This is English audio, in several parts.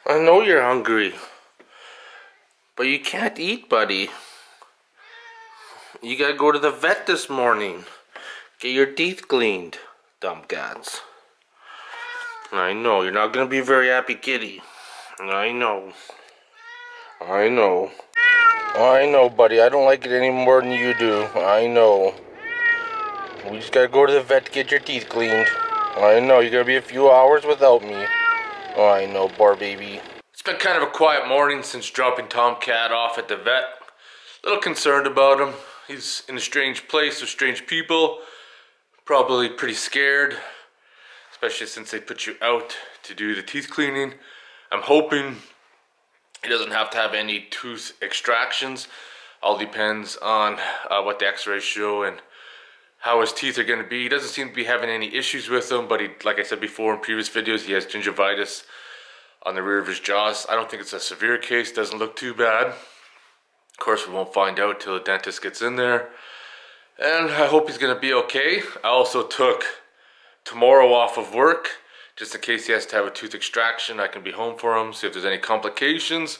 I know you're hungry, but you can't eat, buddy. You gotta go to the vet this morning. Get your teeth cleaned, Tomcats. I know, you're not gonna be a very happy kitty. I know. I know. I know, buddy. I don't like it any more than you do. I know. We just gotta go to the vet to get your teeth cleaned. I know, you're gonna be a few hours without me. Oh, I know, poor baby. It's been kind of a quiet morning since dropping Tomcat off at the vet. A little concerned about him. He's in a strange place with strange people. Probably pretty scared, especially since they put you out to do the teeth cleaning. I'm hoping he doesn't have to have any tooth extractions. All depends on what the x-rays show and how his teeth are going to be. He doesn't seem to be having any issues with them, but he, like I said before in previous videos, he has gingivitis on the rear of his jaws. I don't think it's a severe case, doesn't look too bad. Of course, we won't find out till the dentist gets in there. And I hope he's going to be okay. I also took tomorrow off of work, just in case he has to have a tooth extraction. I can be home for him, see if there's any complications.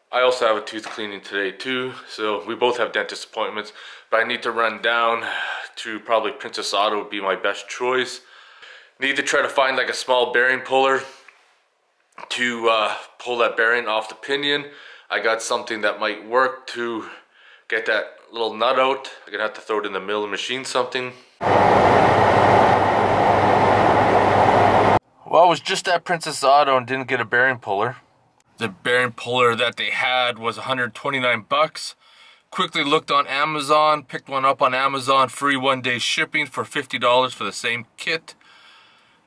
I also have a tooth cleaning today too, so we both have dentist appointments, but I need to run down to probably Princess Auto would be my best choice. Need to try to find like a small bearing puller to pull that bearing off the pinion. I got something that might work to get that little nut out. I'm gonna have to throw it in the milling machine something. Well, I was just at Princess Auto and didn't get a bearing puller. The bearing puller that they had was 129 bucks. Quickly looked on Amazon, picked one up on Amazon, free 1-day shipping for $50 for the same kit.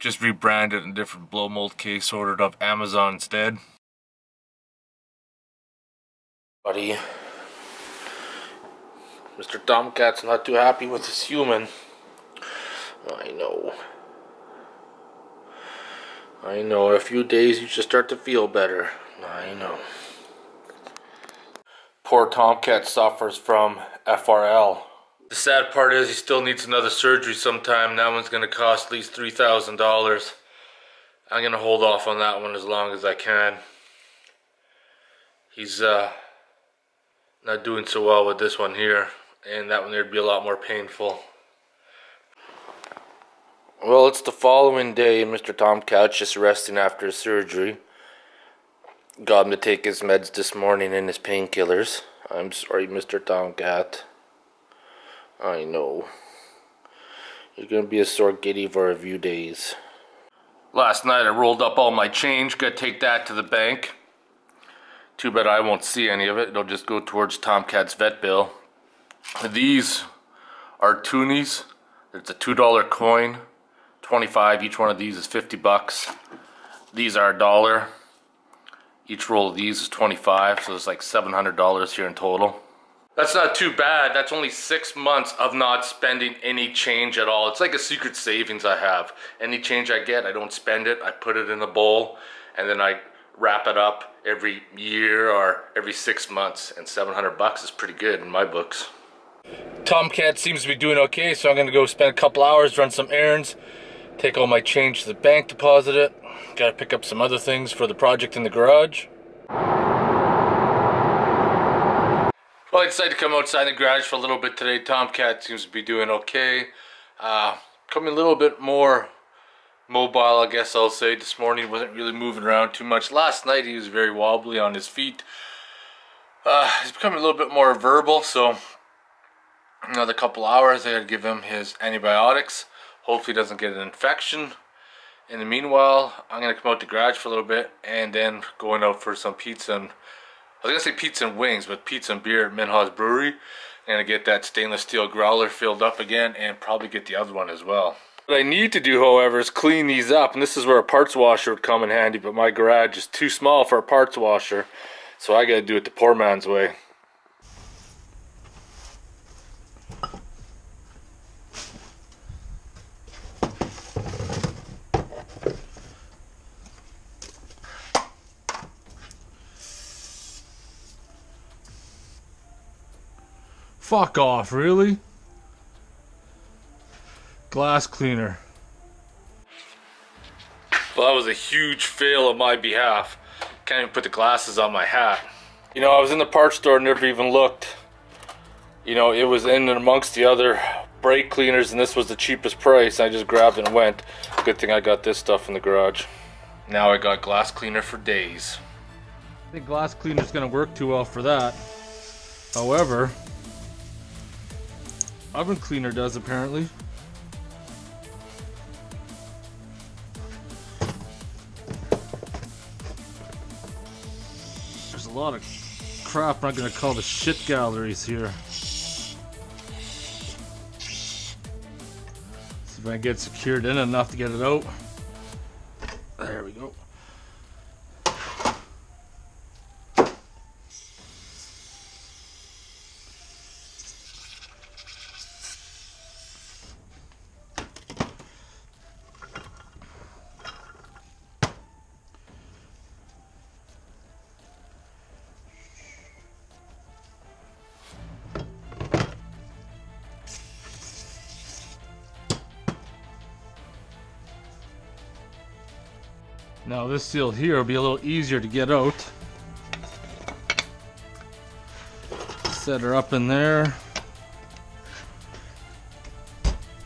Just rebranded in a different blow mold case, ordered off Amazon instead. Buddy, Mr. Tomcat's not too happy with his human. I know. I know, in a few days you should start to feel better. I know. Poor Tomcat suffers from FRL. The sad part is he still needs another surgery sometime. That one's going to cost at least $3,000. I'm going to hold off on that one as long as I can. He's not doing so well with this one here. And that one there would be a lot more painful. Well, it's the following day, Mr. Tomcat's just resting after his surgery. Got him to take his meds this morning and his painkillers. I'm sorry, Mr. Tomcat. I know. You're gonna be a sore giddy for a few days. Last night I rolled up all my change. Gotta take that to the bank. Too bad I won't see any of it. It'll just go towards Tomcat's vet bill. These are toonies. It's a $2 coin. 25. Each one of these is 50 bucks. These are $1. Each roll of these is 25, so it's like $700 here in total. That's not too bad. That's only 6 months of not spending any change at all. It's like a secret savings I have. Any change I get, I don't spend it. I put it in a bowl, and then I wrap it up every year or every 6 months. And 700 bucks is pretty good in my books. Tomcat seems to be doing okay, so I'm gonna go spend a couple hours, run some errands, take all my change to the bank, deposit it. Gotta pick up some other things for the project in the garage. Well, I decided to come outside the garage for a little bit today. Tomcat seems to be doing okay. Coming a little bit more mobile, I guess I'll say. This morning wasn't really moving around too much. Last night he was very wobbly on his feet. He's becoming a little bit more verbal, so another couple hours I gotta give him his antibiotics. Hopefully he doesn't get an infection. In the meanwhile, I'm going to come out the garage for a little bit and then going out for some pizza and, I was going to say pizza and wings, but pizza and beer at Minhaw's Brewery. I'm going to get that stainless steel growler filled up again and probably get the other one as well. What I need to do, however, is clean these up, and this is where a parts washer would come in handy, but my garage is too small for a parts washer, so I got to do it the poor man's way. Fuck off, really? Glass cleaner. Well, that was a huge fail on my behalf. Can't even put the glasses on my hat. You know, I was in the parts store, never even looked. You know, it was in and amongst the other brake cleaners, and this was the cheapest price. I just grabbed it and went. Good thing I got this stuff in the garage. Now I got glass cleaner for days. I think glass cleaner's gonna work too well for that. However, oven cleaner does apparently. There's a lot of crap I'm not gonna call the shit galleries here. See if I can get secured in enough to get it out. There we go. Now this seal here will be a little easier to get out. Set her up in there.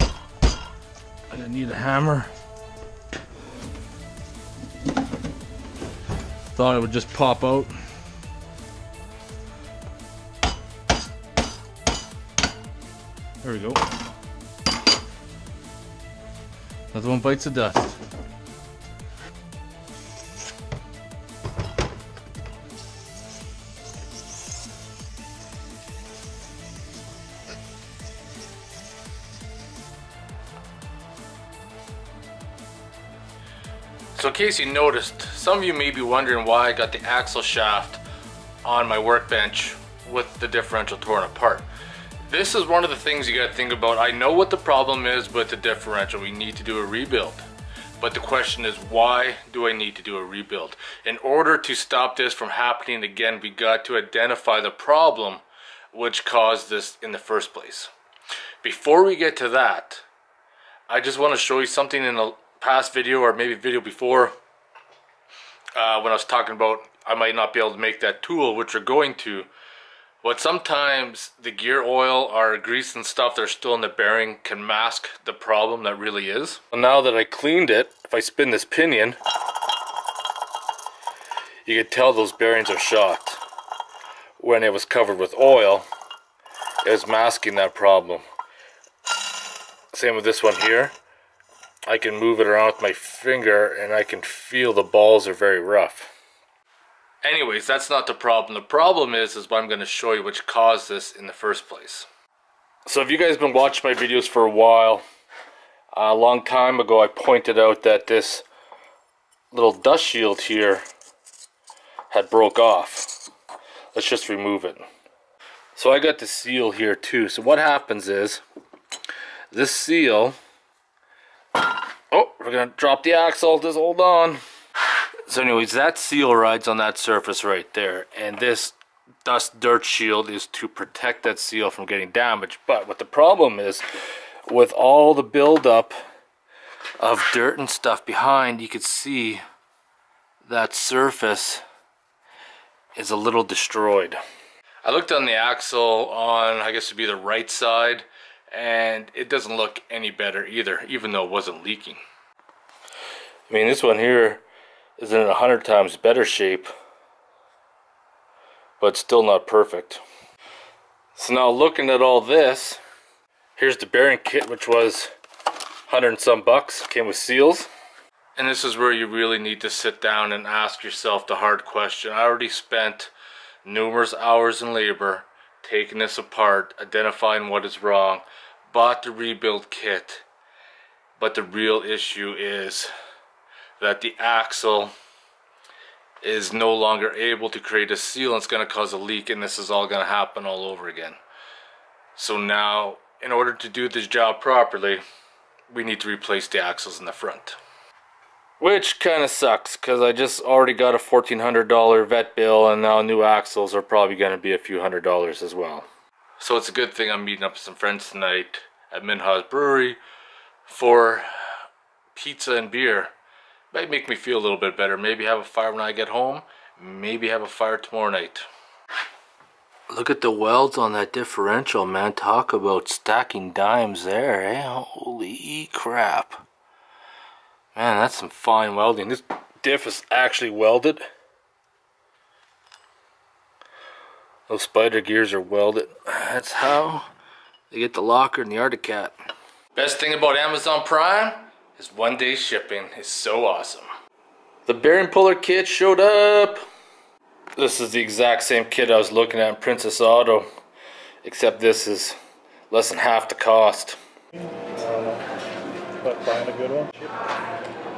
I'm gonna need a hammer. Thought it would just pop out. There we go. Another one bites the dust. So in case you noticed, some of you may be wondering why I got the axle shaft on my workbench with the differential torn apart. This is one of the things you gotta think about. I know what the problem is with the differential. We need to do a rebuild. But the question is, why do I need to do a rebuild? In order to stop this from happening again, we got to identify the problem which caused this in the first place. Before we get to that, I just want to show you something in a past video, or maybe video before, when I was talking about I might not be able to make that tool, which we're going to. But sometimes the gear oil or grease and stuff that are still in the bearing can mask the problem that really is. Well, now that I cleaned it, if I spin this pinion, you can tell those bearings are shot. When it was covered with oil, it was masking that problem. Same with this one here. I can move it around with my finger and I can feel the balls are very rough. Anyways, that's not the problem. The problem is what I'm going to show you, which caused this in the first place. So if you guys have been watching my videos for a while, a long time ago I pointed out that this little dust shield here had broke off. Let's just remove it. So I got the seal here too. So what happens is, this seal, oh, we're gonna drop the axle, just hold on. So anyways, that seal rides on that surface right there, and this dust dirt shield is to protect that seal from getting damaged. But what the problem is, with all the buildup of dirt and stuff behind, you could see that surface is a little destroyed. I looked on the axle on, I guess it'd be the right side, and it doesn't look any better either, even though it wasn't leaking. I mean, this one here is in 100 times better shape, but still not perfect. So now looking at all this, here's the bearing kit, which was 100 and some bucks, came with seals. And this is where you really need to sit down and ask yourself the hard question. I already spent numerous hours in labor taking this apart, identifying what is wrong, bought the rebuild kit, but the real issue is that the axle is no longer able to create a seal, and it's going to cause a leak, and this is all going to happen all over again. So now, in order to do this job properly, we need to replace the axles in the front. Which kind of sucks, because I just already got a $1,400 vet bill, and now new axles are probably going to be a few $100s as well. So it's a good thing I'm meeting up with some friends tonight at Minha's Brewery for pizza and beer. Might make me feel a little bit better. Maybe have a fire when I get home Maybe have a fire tomorrow night. Look at the welds on that differential, man. Talk about stacking dimes there, eh? Holy crap. Man, that's some fine welding. This diff is actually welded. Those spider gears are welded. That's how they get the locker in the Arctic Cat. Best thing about Amazon Prime is 1-day shipping. It's so awesome. The bearing puller kit showed up. This is the exact same kit I was looking at in Princess Auto, except this is less than half the cost. But find a good one.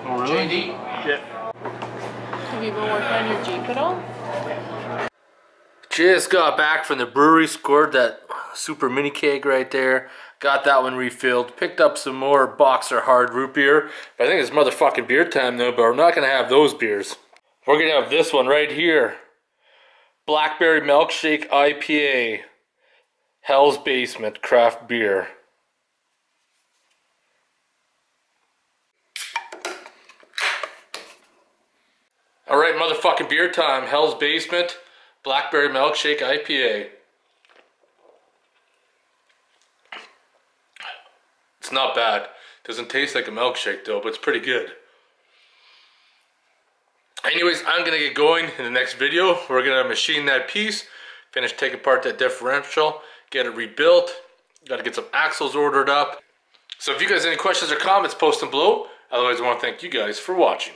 Oh, really? JD? Yeah. Have you been working on your Jeep at all? Just got back from the brewery, scored that super mini keg right there. Got that one refilled. Picked up some more Boxer hard root beer. I think it's motherfucking beer time though, but we're not gonna have those beers. We're gonna have this one right here. Blackberry Milkshake IPA. Hell's Basement craft beer. Alright, motherfucking beer time. Hell's Basement. Blackberry Milkshake IPA. It's not bad. Doesn't taste like a milkshake though, but it's pretty good. Anyways, I'm gonna get going in the next video. We're gonna machine that piece, finish taking apart that differential, get it rebuilt. Gotta get some axles ordered up. So if you guys have any questions or comments, post them below. Otherwise, I want to thank you guys for watching.